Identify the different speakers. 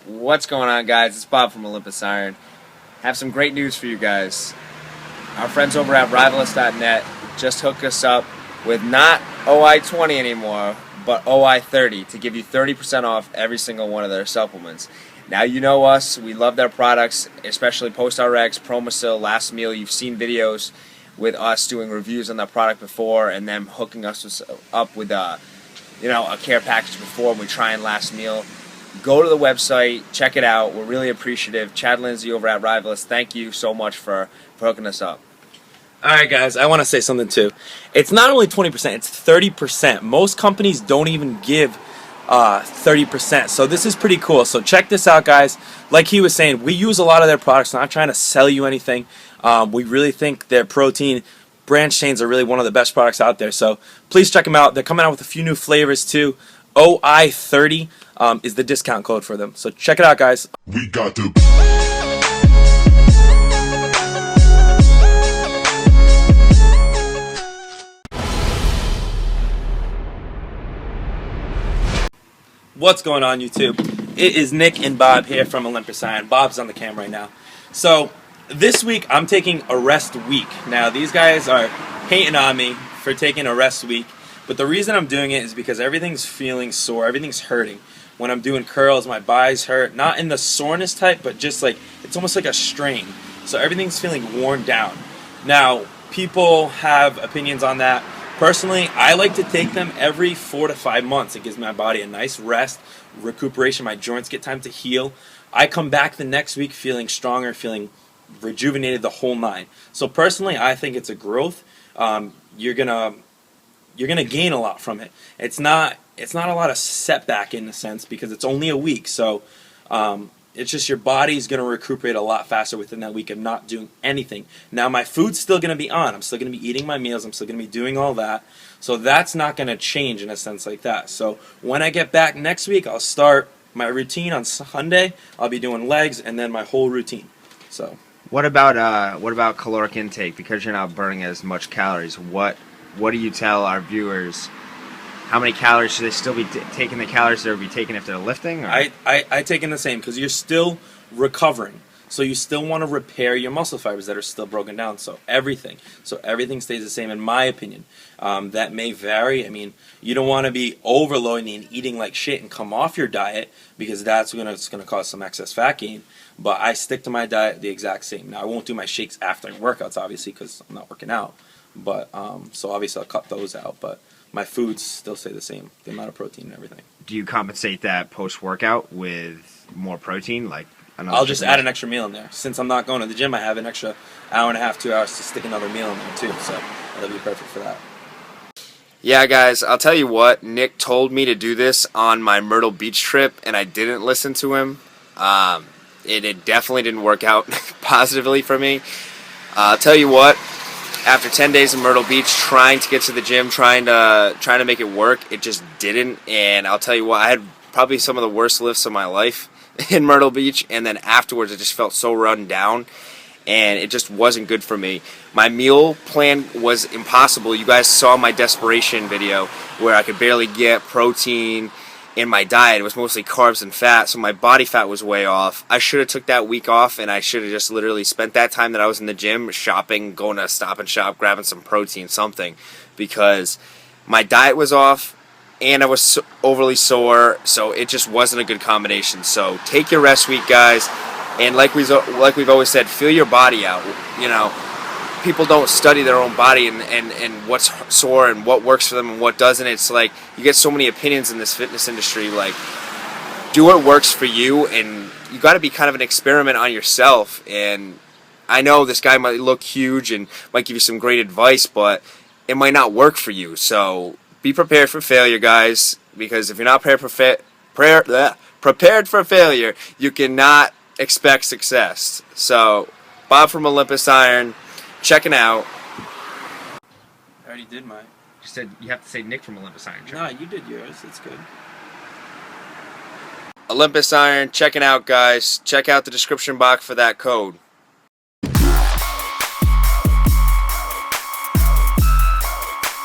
Speaker 1: What's going on, guys? It's Bob from Olympusiron. Have some great news for you guys. Our friends over at RIVALUS.net just hooked us up with not OI20 anymore, but OI30 to give you 30% off every single one of their supplements. Now you know us. We love their products, especially PostRx, Promosil, Last Meal. You've seen videos with us doing reviews on that product before and them hooking us up with a care package before when we try and Last Meal. Go to the website, check it out. We're really appreciative. Chad Lindsay over at Rivalus, thank you so much for hooking us up.
Speaker 2: Alright guys, I want to say something too. It's not only 20%, it's 30%. Most companies don't even give 30%, so this is pretty cool. So check this out, guys. Like he was saying, we use a lot of their products. Not trying to sell you anything. We really think their protein branch chains are really one of the best products out there, so please check them out. They're coming out with a few new flavors too. OI30 is the discount code for them. So check it out, guys.
Speaker 3: We got to.
Speaker 2: What's going on, YouTube? It is Nick and Bob here from Olympusiron. Bob's on the camera right now. So this week I'm taking a rest week. Now these guys are hating on me for taking a rest week, but the reason I'm doing it is because everything's feeling sore, everything's hurting. When I'm doing curls, my body's hurt, not in the soreness type, but just like, it's almost like a strain. So everything's feeling worn down. Now, people have opinions on that. Personally, I like to take them every 4 to 5 months. It gives my body a nice rest, recuperation, my joints get time to heal. I come back the next week feeling stronger, feeling rejuvenated, the whole nine. So personally, I think it's a growth. You're gonna gain a lot from it. It's not a lot of setback in a sense because it's only a week. So it's just your body's gonna recuperate a lot faster within that week of not doing anything. Now my food's still gonna be on. I'm still gonna be eating my meals. I'm still gonna be doing all that. So that's not gonna change in a sense like that. So when I get back next week, I'll start my routine on Sunday. I'll be doing legs and then my whole routine. So.
Speaker 1: What about caloric intake? Because you're not burning as much calories, what do you tell our viewers? How many calories should they still be taking? The calories they'll be taking if they're lifting? Or?
Speaker 2: I take in the same because you're still recovering. So you still want to repair your muscle fibers that are still broken down. So everything stays the same in my opinion. That may vary. I mean, you don't want to be overloading and eating like shit and come off your diet because it's gonna cause some excess fat gain. But I stick to my diet the exact same. Now I won't do my shakes after workouts obviously because I'm not working out. But so obviously I'll cut those out. But my foods still stay the same, the amount of protein and everything.
Speaker 1: Do you compensate that post-workout with more protein? Like
Speaker 2: I'll just add an extra meal in there. Since I'm not going to the gym, I have an extra hour and a half, 2 hours to stick another meal in there too. So that'll be perfect for that.
Speaker 1: Yeah, guys, I'll tell you what. Nick told me to do this on my Myrtle Beach trip, and I didn't listen to him. It definitely didn't work out positively for me. I'll tell you what. After 10 days in Myrtle Beach, trying to get to the gym, trying to make it work, it just didn't. And I'll tell you what, I had probably some of the worst lifts of my life in Myrtle Beach. And then afterwards, it just felt so run down, and it just wasn't good for me. My meal plan was impossible. You guys saw my desperation video where I could barely get protein in my diet. It was mostly carbs and fat, so my body fat was way off. I should have took that week off, and I should have just literally spent that time that I was in the gym shopping, going to Stop and Shop, grabbing some protein, something, because my diet was off and I was overly sore, so it just wasn't a good combination. So take your rest week, guys, and like we've always said, feel your body out. You know, people don't study their own body and what's sore and what works for them and what doesn't. It's like you get so many opinions in this fitness industry. Like, do what works for you, and you got to be kind of an experiment on yourself. And I know this guy might look huge and might give you some great advice, but it might not work for you. So be prepared for failure, guys, because if you're not prepared for failure, you cannot expect success. So Bob from Olympusiron, checking out.
Speaker 2: I already did mine.
Speaker 1: You said you have to say Nick from Olympusiron.
Speaker 2: No, you did yours. It's good.
Speaker 1: Olympusiron, checking out, guys. Check out the description box for that code.